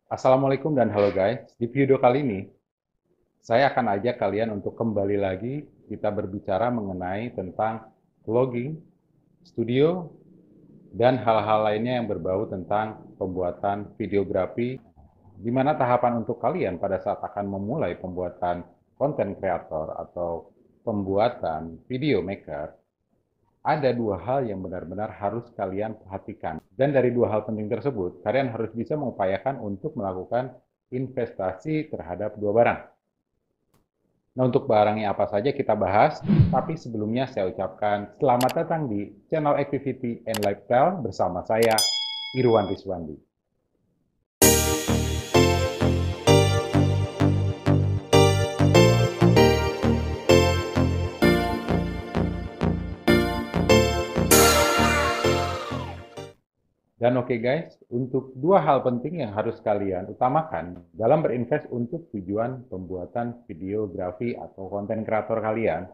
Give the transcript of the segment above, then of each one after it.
Assalamualaikum dan halo guys. Di video kali ini, saya akan ajak kalian untuk kembali lagi kita berbicara mengenai tentang vlogging, studio, dan hal-hal lainnya yang berbau tentang pembuatan videografi, di mana tahapan untuk kalian pada saat akan memulai pembuatan konten kreator atau pembuatan video maker, ada dua hal yang benar-benar harus kalian perhatikan. Dan dari dua hal penting tersebut, kalian harus bisa mengupayakan untuk melakukan investasi terhadap dua barang. Nah, untuk barangnya apa saja kita bahas, tapi sebelumnya saya ucapkan selamat datang di channel Activity and Lifestyle bersama saya, Irwan Rizwandi. Dan oke guys, untuk dua hal penting yang harus kalian utamakan dalam berinvest untuk tujuan pembuatan videografi atau konten kreator kalian,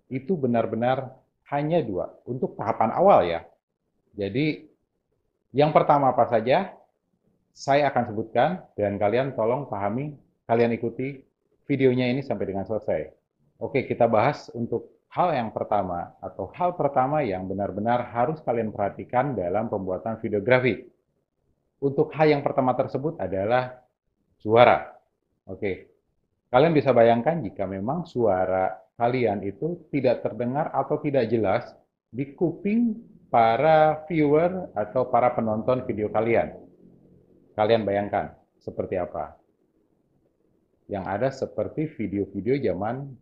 itu benar-benar hanya dua untuk tahapan awal ya. Jadi yang pertama apa saja, saya akan sebutkan dan kalian tolong pahami, kalian ikuti videonya ini sampai dengan selesai. Oke, kita bahas untuk hal yang pertama atau hal pertama yang benar-benar harus kalian perhatikan dalam pembuatan videografi. Untuk hal yang pertama tersebut adalah suara. Oke, kalian bisa bayangkan jika memang suara kalian itu tidak terdengar atau tidak jelas di kuping para viewer atau para penonton video kalian. Kalian bayangkan seperti apa? Yang ada seperti video-video zaman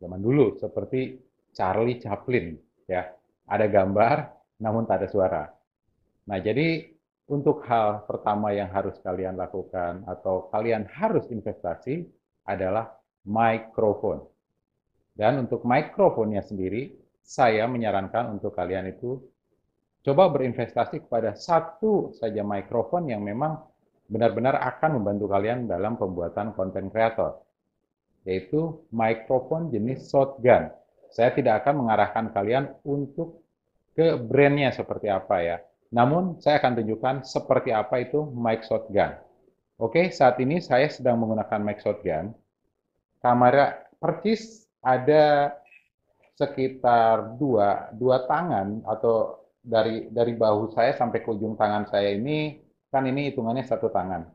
dulu, seperti Charlie Chaplin, ya. Ada gambar, namun tak ada suara. Nah, jadi untuk hal pertama yang harus kalian lakukan atau kalian harus investasi adalah mikrofon. Dan untuk mikrofonnya sendiri, saya menyarankan untuk kalian itu coba berinvestasi kepada satu saja mikrofon yang memang benar-benar akan membantu kalian dalam pembuatan konten kreator, yaitu mikrofon jenis shotgun. Saya tidak akan mengarahkan kalian untuk ke brandnya seperti apa ya. Namun saya akan tunjukkan seperti apa itu mic shotgun. Oke, saat ini saya sedang menggunakan mic shotgun. Kamera percis ada sekitar dua tangan atau dari bahu saya sampai ke ujung tangan saya ini, kan ini hitungannya satu tangan.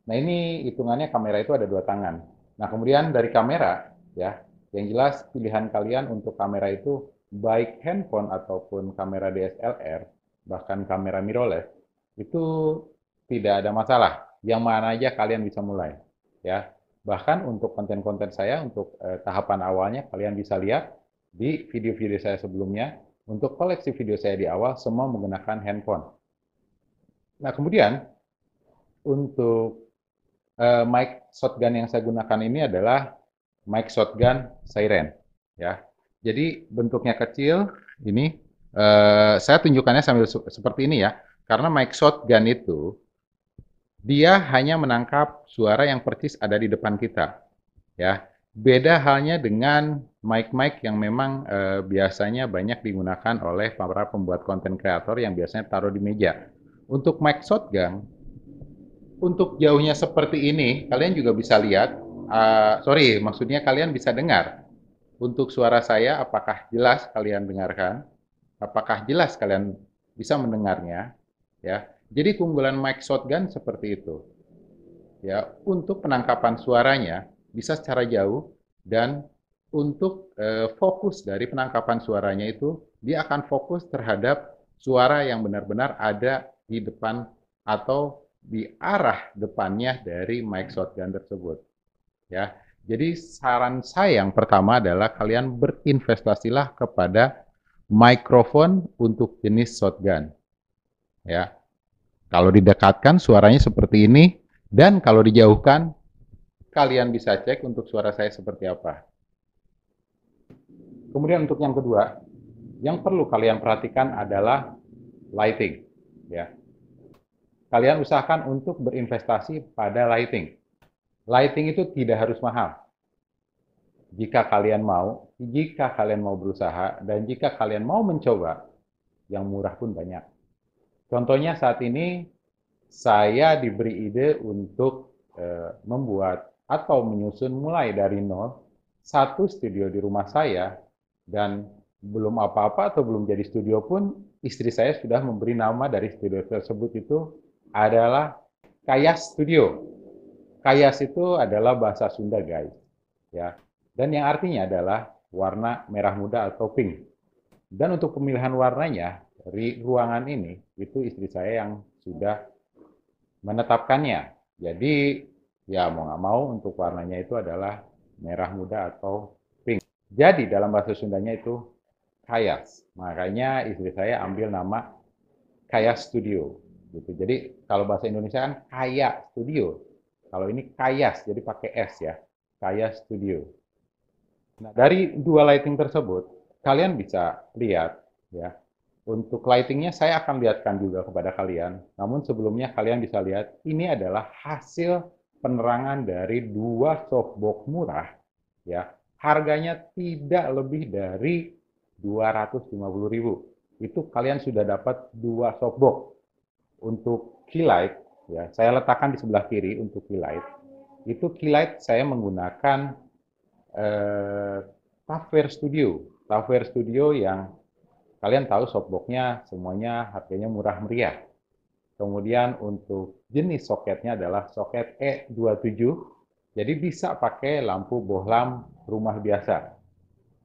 Nah, ini hitungannya kamera itu ada dua tangan. Nah, kemudian dari kamera ya, yang jelas pilihan kalian untuk kamera itu baik handphone ataupun kamera DSLR, bahkan kamera mirrorless, itu tidak ada masalah. Yang mana aja kalian bisa mulai ya. Bahkan untuk konten-konten saya untuk tahapan awalnya kalian bisa lihat di video-video saya sebelumnya. Untuk koleksi video saya di awal semua menggunakan handphone. Nah, kemudian untuk mic shotgun yang saya gunakan ini adalah mic shotgun siren ya. Jadi bentuknya kecil ini, saya tunjukkannya sambil seperti ini ya. Karena mic shotgun itu dia hanya menangkap suara yang persis ada di depan kita ya. Beda halnya dengan mic-mic yang memang biasanya banyak digunakan oleh para pembuat konten kreator yang biasanya taruh di meja. Untuk mic shotgun, untuk jauhnya seperti ini, kalian juga bisa lihat, sorry, maksudnya kalian bisa dengar. Untuk suara saya, apakah jelas kalian dengarkan? Apakah jelas kalian bisa mendengarnya? Ya, jadi keunggulan mic shotgun seperti itu. Ya, untuk penangkapan suaranya bisa secara jauh dan untuk fokus dari penangkapan suaranya itu dia akan fokus terhadap suara yang benar-benar ada di depan atau di arah depannya dari mic shotgun tersebut ya. Jadi saran saya yang pertama adalah kalian berinvestasilah kepada mikrofon untuk jenis shotgun ya. Kalau didekatkan suaranya seperti ini dan kalau dijauhkan kalian bisa cek untuk suara saya seperti apa. Kemudian untuk yang kedua, yang perlu kalian perhatikan adalah lighting ya. Kalian usahakan untuk berinvestasi pada lighting. Lighting itu tidak harus mahal. Jika kalian mau berusaha, dan jika kalian mau mencoba, yang murah pun banyak. Contohnya saat ini, saya diberi ide untuk membuat atau menyusun mulai dari nol satu studio di rumah saya, dan belum apa-apa atau belum jadi studio pun istri saya sudah memberi nama dari studio tersebut itu adalah Kayas Studio. Kayas itu adalah bahasa Sunda, guys, ya. Dan yang artinya adalah warna merah muda atau pink. Dan untuk pemilihan warnanya dari ruangan ini itu istri saya yang sudah menetapkannya. Jadi ya mau nggak mau untuk warnanya itu adalah merah muda atau pink. Jadi dalam bahasa Sundanya itu Kayas. Makanya istri saya ambil nama Kayas Studio. Gitu. Jadi kalau bahasa Indonesia kan Kaya Studio. Kalau ini Kayas, jadi pakai S ya. Kayas Studio. Nah, dari dua lighting tersebut, kalian bisa lihat ya. Untuk lightingnya saya akan lihatkan juga kepada kalian. Namun sebelumnya kalian bisa lihat ini adalah hasil penerangan dari dua softbox murah ya. Harganya tidak lebih dari 250.000. Itu kalian sudah dapat dua softbox. Untuk key light ya, saya letakkan di sebelah kiri untuk key light. Itu key light saya menggunakan eh, Tupperware Studio. Tupperware Studio yang kalian tahu softbox-nya semuanya harganya murah meriah. Kemudian untuk jenis soketnya adalah soket E27. Jadi bisa pakai lampu bohlam rumah biasa.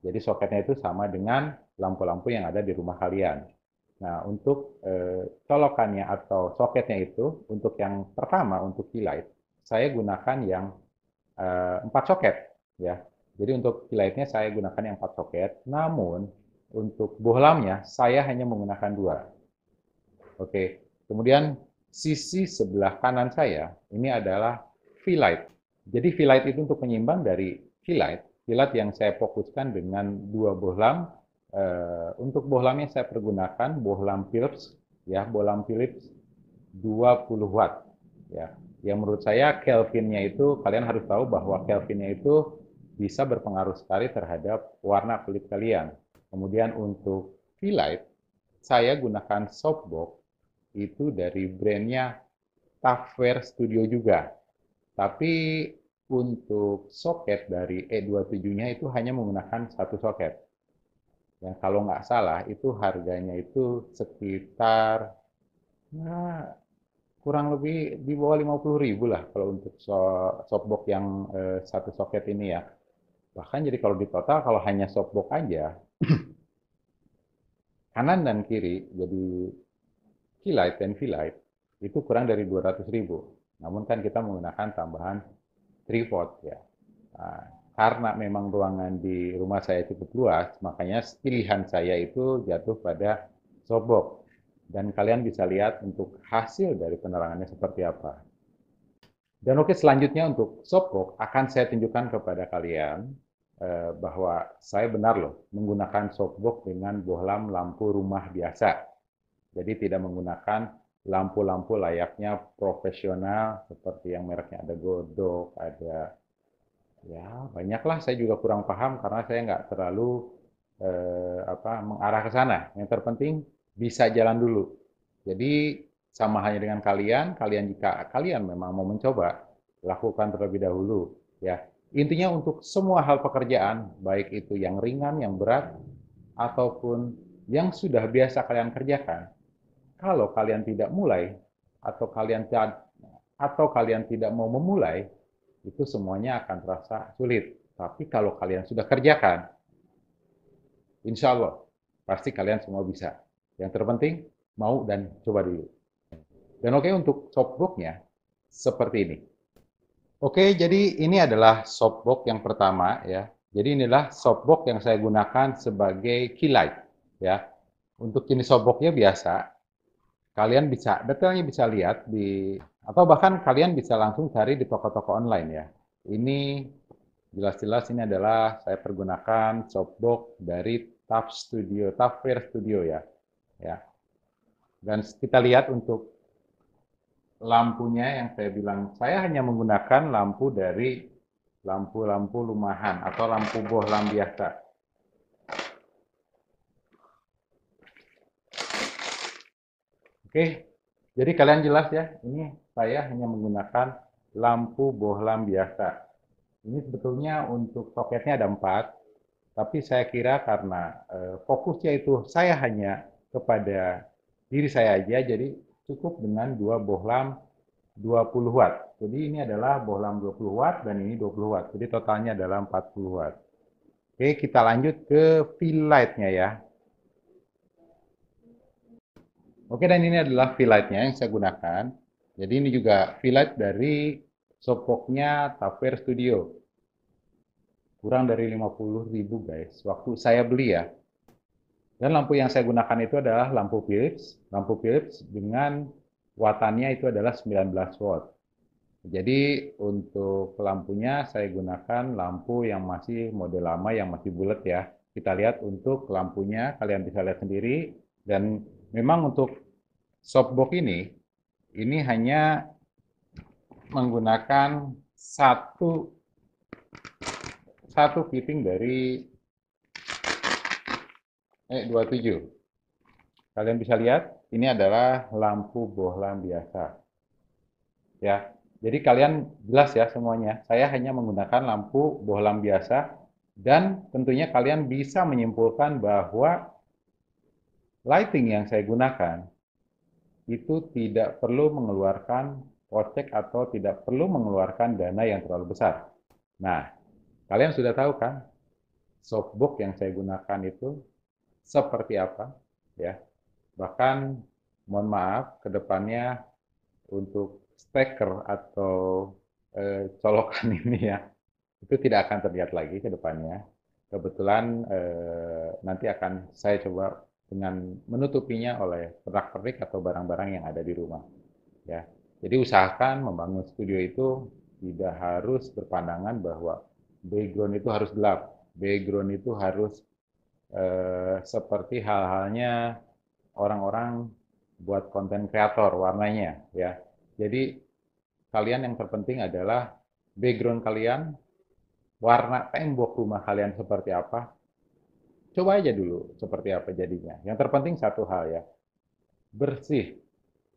Jadi soketnya itu sama dengan lampu-lampu yang ada di rumah kalian. Nah, untuk colokannya atau soketnya itu, untuk yang pertama, untuk key light, saya gunakan yang 4 soket. Ya. Jadi untuk key light-nya saya gunakan yang 4 soket, namun untuk bohlamnya saya hanya menggunakan 2. Oke, kemudian sisi sebelah kanan saya, ini adalah V-Light. Jadi V-Light itu untuk penyimbang dari V-Light. V-Light yang saya fokuskan dengan 2 bohlam. Untuk bohlamnya saya pergunakan bohlam Philips, ya, bohlam Philips 20 watt. Ya, yang menurut saya Kelvinnya itu, kalian harus tahu bahwa Kelvinnya itu bisa berpengaruh sekali terhadap warna kulit kalian. Kemudian untuk V-Light, saya gunakan softbox itu dari brandnya Tupperware Studio juga. Tapi untuk soket dari E27-nya itu hanya menggunakan satu soket. Yang kalau nggak salah itu harganya itu sekitar ya, kurang lebih di bawah 50.000 lah kalau untuk softbox yang satu soket ini ya. Bahkan jadi kalau di total kalau hanya softbox aja, kanan dan kiri jadi keylight dan V-Light itu kurang dari 200.000. Namun kan kita menggunakan tambahan tripod ya. Nah, karena memang ruangan di rumah saya cukup luas, makanya pilihan saya itu jatuh pada softbox. Dan kalian bisa lihat untuk hasil dari penerangannya seperti apa. Dan oke, selanjutnya untuk softbox akan saya tunjukkan kepada kalian bahwa saya benar loh menggunakan softbox dengan bohlam lampu rumah biasa. Jadi tidak menggunakan lampu-lampu layaknya profesional seperti yang mereknya ada Godok, ada ya banyaklah. Saya juga kurang paham karena saya nggak terlalu mengarah ke sana. Yang terpenting bisa jalan dulu. Jadi sama halnya dengan kalian, jika kalian memang mau mencoba, lakukan terlebih dahulu. Ya, intinya untuk semua hal pekerjaan, baik itu yang ringan, yang berat, ataupun yang sudah biasa kalian kerjakan, kalau kalian tidak mulai atau kalian tidak mau memulai, itu semuanya akan terasa sulit. Tapi kalau kalian sudah kerjakan, insya Allah pasti kalian semua bisa. Yang terpenting mau dan coba dulu. Dan oke, untuk softbox-nya seperti ini. Oke, jadi ini adalah softbox yang pertama ya. Jadi inilah softbox yang saya gunakan sebagai key light ya. Untuk jenis softbox-nya biasa, kalian bisa detailnya bisa lihat di, atau bahkan kalian bisa langsung cari di toko-toko online ya. Ini jelas-jelas ini adalah saya pergunakan softbox dari Tupperware Studio ya. Ya. Dan kita lihat untuk lampunya yang saya bilang, saya hanya menggunakan lampu dari lampu-lampu rumahan atau lampu bohlam biasa. Oke, Jadi kalian jelas ya, ini saya hanya menggunakan lampu bohlam biasa. Ini sebetulnya untuk soketnya ada 4, tapi saya kira karena fokusnya itu saya hanya kepada diri saya aja, jadi cukup dengan 2 bohlam 20 watt. Jadi ini adalah bohlam 20 watt dan ini 20 watt. Jadi totalnya adalah 40 watt. Oke, kita lanjut ke fill light-nya ya. Oke, dan ini adalah fill light-nya yang saya gunakan. Jadi ini juga fill light dari softbox-nya Taver Studio. Kurang dari 50.000 guys, waktu saya beli ya. Dan lampu yang saya gunakan itu adalah lampu Philips dengan wattannya itu adalah 19 watt. Jadi untuk lampunya saya gunakan lampu yang masih model lama yang masih bulat ya. Kita lihat untuk lampunya, kalian bisa lihat sendiri. Dan memang untuk softbox ini hanya menggunakan satu fitting dari 27. Kalian bisa lihat, ini adalah lampu bohlam biasa. Ya, jadi kalian jelas ya semuanya. Saya hanya menggunakan lampu bohlam biasa dan tentunya kalian bisa menyimpulkan bahwa lighting yang saya gunakan itu tidak perlu mengeluarkan kocek atau tidak perlu mengeluarkan dana yang terlalu besar. Nah, kalian sudah tahu kan softbox yang saya gunakan itu seperti apa ya. Bahkan mohon maaf kedepannya untuk steker atau colokan ini ya, itu tidak akan terlihat lagi ke depannya. Kebetulan nanti akan saya coba dengan menutupinya oleh pernak-pernik atau barang-barang yang ada di rumah. Ya, jadi usahakan membangun studio itu tidak harus berpandangan bahwa background itu harus gelap, background itu harus seperti hal-halnya orang-orang buat konten kreator warnanya ya. Jadi kalian yang terpenting adalah background kalian, warna tembok rumah kalian seperti apa. Coba aja dulu seperti apa jadinya. Yang terpenting satu hal ya, bersih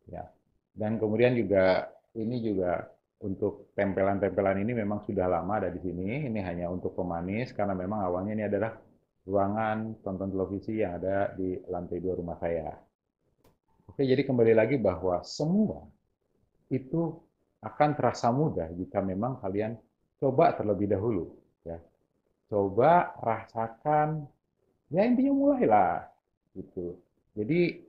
ya. Dan kemudian juga ini juga untuk tempelan-tempelan ini memang sudah lama ada di sini. Ini hanya untuk pemanis karena memang awalnya ini adalah ruangan tonton televisi yang ada di lantai 2 rumah saya. Oke, jadi kembali lagi bahwa semua itu akan terasa mudah jika memang kalian coba terlebih dahulu ya. Coba rasakan ya intinya mulailah gitu. Jadi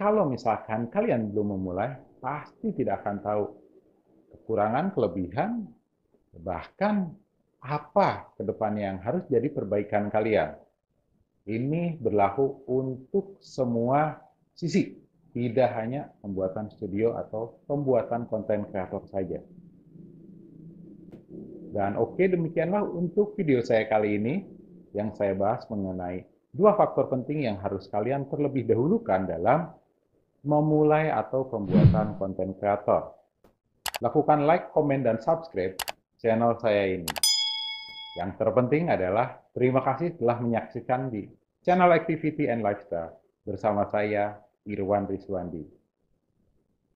kalau misalkan kalian belum memulai pasti tidak akan tahu kekurangan, kelebihan, bahkan apa ke depannya yang harus jadi perbaikan kalian. Ini berlaku untuk semua sisi, tidak hanya pembuatan studio atau pembuatan konten kreator saja. Dan oke, demikianlah untuk video saya kali ini yang saya bahas mengenai 2 faktor penting yang harus kalian terlebih dahulukan dalam memulai atau pembuatan konten kreator. Lakukan like, komen, dan subscribe channel saya ini. Yang terpenting adalah terima kasih telah menyaksikan di channel Activity and Lifestyle bersama saya Irwan Rizwandi.